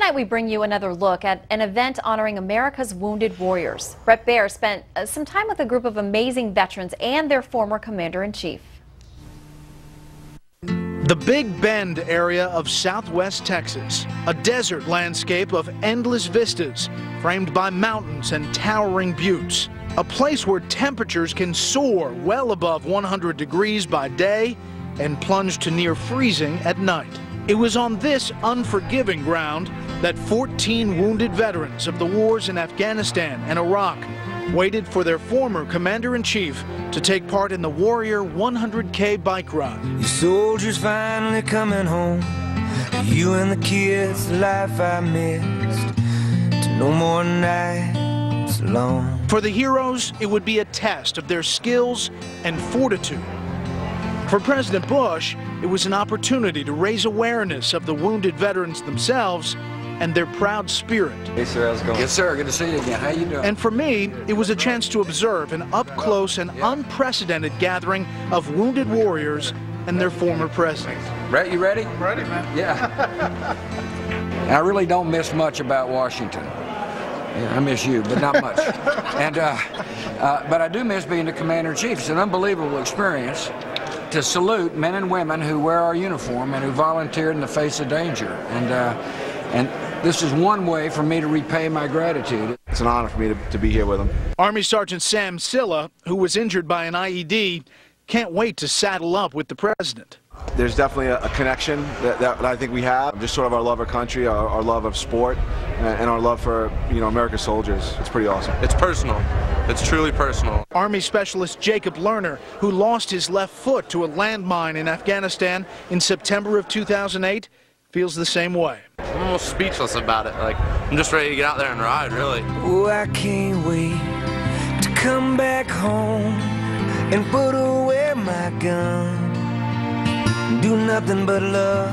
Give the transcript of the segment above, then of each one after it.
Tonight we bring you another look at an event honoring America's wounded warriors. Brett Baer spent some time with a group of amazing veterans and their former commander-in-chief. The Big Bend area of southwest Texas, a desert landscape of endless vistas framed by mountains and towering buttes. A place where temperatures can soar well above 100 degrees by day and plunge to near freezing at night. It was on this unforgiving ground that 14 wounded veterans of the wars in Afghanistan and Iraq waited for their former commander-in-chief to take part in the Warrior 100K bike ride. Your soldiers finally coming home. You and the kids, the life I missed. To no more nights alone. For the heroes, it would be a test of their skills and fortitude. For President Bush, it was an opportunity to raise awareness of the wounded veterans themselves and their proud spirit. Hey sir, how's it going? Yes sir, good to see you again. How you doing? And for me, it was a chance to observe an up-close and unprecedented gathering of wounded warriors and their former president. Brett, you ready? Ready, man. Yeah. I really don't miss much about Washington. Yeah, I miss you, but not much. But I do miss being the commander-in-chief. It's an unbelievable experience to salute men and women who wear our uniform and who volunteered in the face of danger. And this is one way for me to repay my gratitude. It's an honor for me to be here with them. Army Sergeant Sam Silla, who was injured by an IED, can't wait to saddle up with the president. There's definitely a connection that I think we have, just sort of our love of country, our love of sport, and our love for, America's soldiers. It's pretty awesome. It's personal. It's truly personal. Army Specialist Jacob Lerner, who lost his left foot to a landmine in Afghanistan in September of 2008, feels the same way. I'm almost speechless about it. Like, I'm just ready to get out there and ride, really. Oh, I can't wait to come back home and put away my gun. Do nothing but love.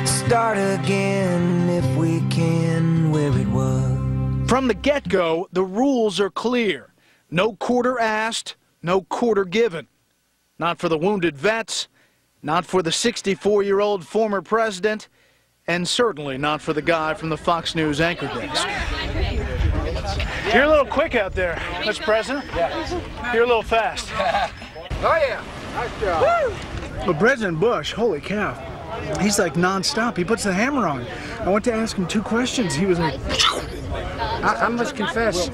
Start again if we can where it was. From the get-go, the rules are clear. No quarter asked, no quarter given. Not for the wounded vets, not for the 64-year-old former president, and certainly not for the guy from the Fox News anchor desk. You're a little quick out there, Mr. President. You're a little fast. Oh yeah, nice job. Woo! But President Bush, holy cow, he's like nonstop. He puts the hammer on. I went to ask him 2 questions. He was like... I must confess,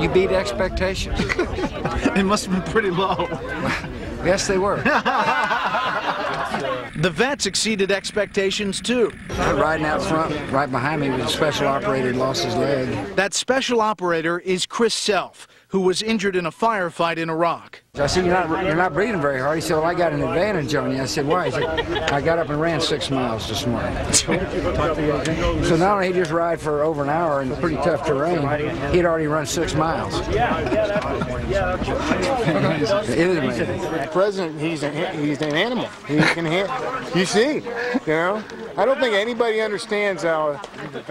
you beat expectations. It must have been pretty low. Yes, they were. The vets exceeded expectations, too. Riding out front, right behind me, was a special operator who lost his leg. That special operator is Chris Self, who was injured in a firefight in Iraq. I said, you're not breathing very hard. He said, well, I got an advantage on you. I said, why? He said, I got up and ran 6 miles this morning. So not only did he just ride for over an hour in pretty tough terrain, he'd already run 6 miles. It is amazing. The president, he's an animal. He can you see, I don't think anybody understands how a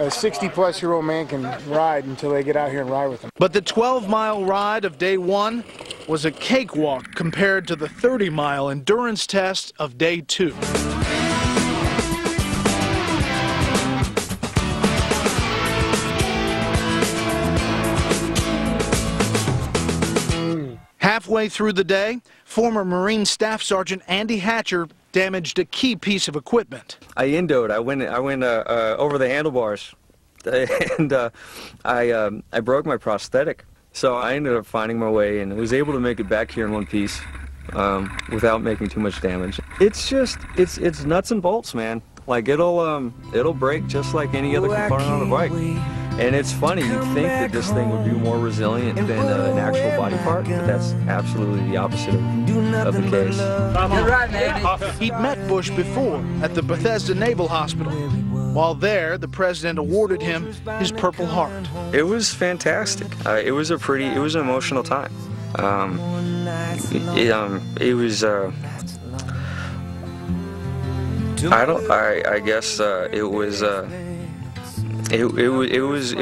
60-plus-year-old man can ride until they get out here and ride with him. But the 12-mile ride of day 1 was a cakewalk compared to the 30-mile endurance test of day 2. Halfway through the day, former Marine Staff Sergeant Andy Hatcher damaged a key piece of equipment. I endoed. I went over the handlebars, and I broke my prosthetic. So I ended up finding my way and was able to make it back here in one piece without making too much damage. It's just it's nuts and bolts, man. Like it'll break just like any other component on a bike. And it's funny, you'd think that this thing would be more resilient than an actual body part, but that's absolutely the opposite of the case. You're right, Andy. He'd met Bush before at the Bethesda Naval Hospital. While there, the president awarded him his Purple Heart. It was fantastic. It was an emotional time. It was. I guess it was. It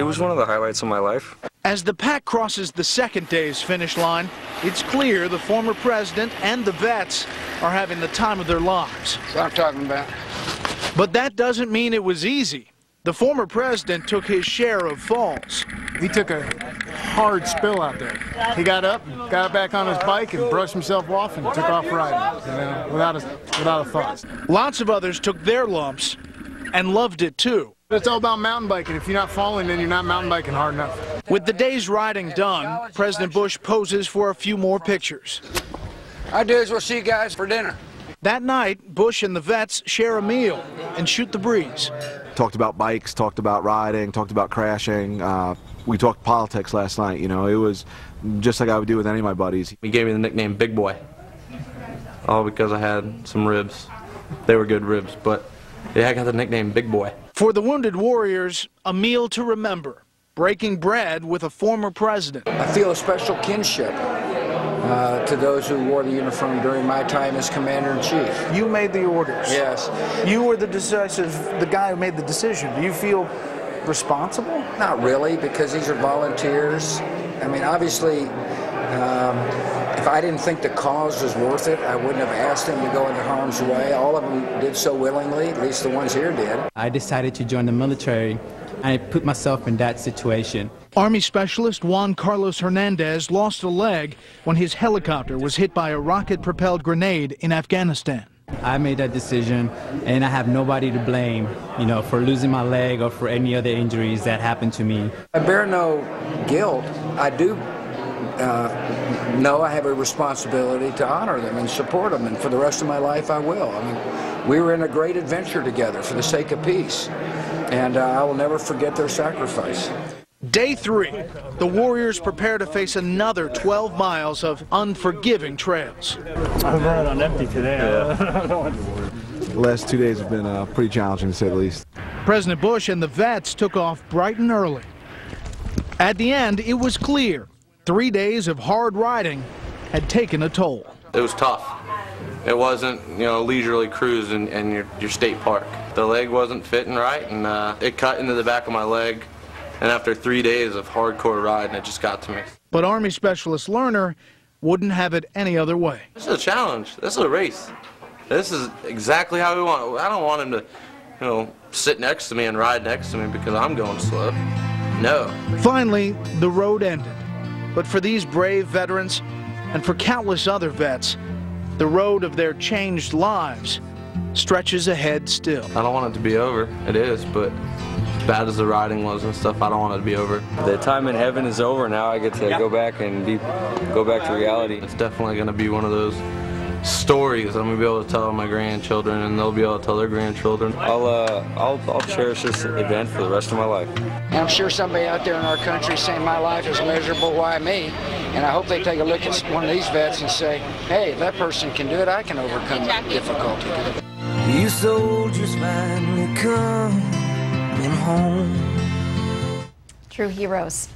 was one of the highlights of my life. As the pack crosses the second day's finish line, it's clear the former president and the vets are having the time of their lives. That's what I'm talking about. But that doesn't mean it was easy. The former president took his share of falls. He took a hard spill out there. He got up, got back on his bike, and brushed himself off and took off riding, without a thought. Lots of others took their lumps and loved it too. It's all about mountain biking. If you're not falling, then you're not mountain biking hard enough. With the day's riding done, President Bush poses for a few more pictures. Our dudes, we'll see you guys for dinner. That night, Bush and the vets share a meal and shoot the breeze. Talked about bikes, talked about riding, talked about crashing. We talked politics last night. You know, it was just like I would do with any of my buddies. He gave me the nickname Big Boy, all because I had some ribs. They were good ribs, but yeah, I got the nickname Big Boy. For the wounded warriors, a meal to remember, breaking bread with a former president. I feel a special kinship to those who wore the uniform during my time as Commander-in-Chief. You made the orders. Yes. You were the guy who made the decision. Do you feel responsible? Not really, because these are volunteers. I mean, obviously, if I didn't think the cause was worth it, I wouldn't have asked them to go into harm's way. All of them did so willingly, at least the ones here did. I decided to join the military. I put myself in that situation. Army Specialist Juan Carlos Hernandez lost a leg when his helicopter was hit by a rocket-propelled grenade in Afghanistan. I made that decision, and I have nobody to blame, you know, for losing my leg or for any other injuries that happened to me. I bear no guilt. I do know I have a responsibility to honor them and support them, and for the rest of my life I will. I mean, we were in a great adventure together for the sake of peace, and I will never forget their sacrifice. Day 3, the Warriors prepare to face another 12 miles of unforgiving trails. I'm running on empty today. The last 2 days have been pretty challenging, to say the least. President Bush and the vets took off bright and early. At the end, it was clear 3 days of hard riding had taken a toll. It was tough. It wasn't, you know, leisurely cruise in your state park. The leg wasn't fitting right, and it cut into the back of my leg. And after 3 days of hardcore riding, it just got to me. But Army Specialist Lerner wouldn't have it any other way. This is a challenge. This is a race. This is exactly how we want it. I don't want him to, you know, sit next to me and ride next to me because I'm going slow. No. Finally, the road ended. But for these brave veterans and for countless other vets, the road of their changed lives stretches ahead still. I don't want it to be over. It is, but as bad as the riding was and stuff, I don't want it to be over. The time in heaven is over. Now I get to go back and go back to reality. It's definitely going to be one of those stories I'm going to be able to tell my grandchildren, and they'll be able to tell their grandchildren. I'll cherish this event for the rest of my life. And I'm sure somebody out there in our country saying my life is miserable, why me? And I hope they take a look at one of these vets and say, hey, if that person can do it, I can overcome that difficulty. You soldiers finally coming home. True heroes.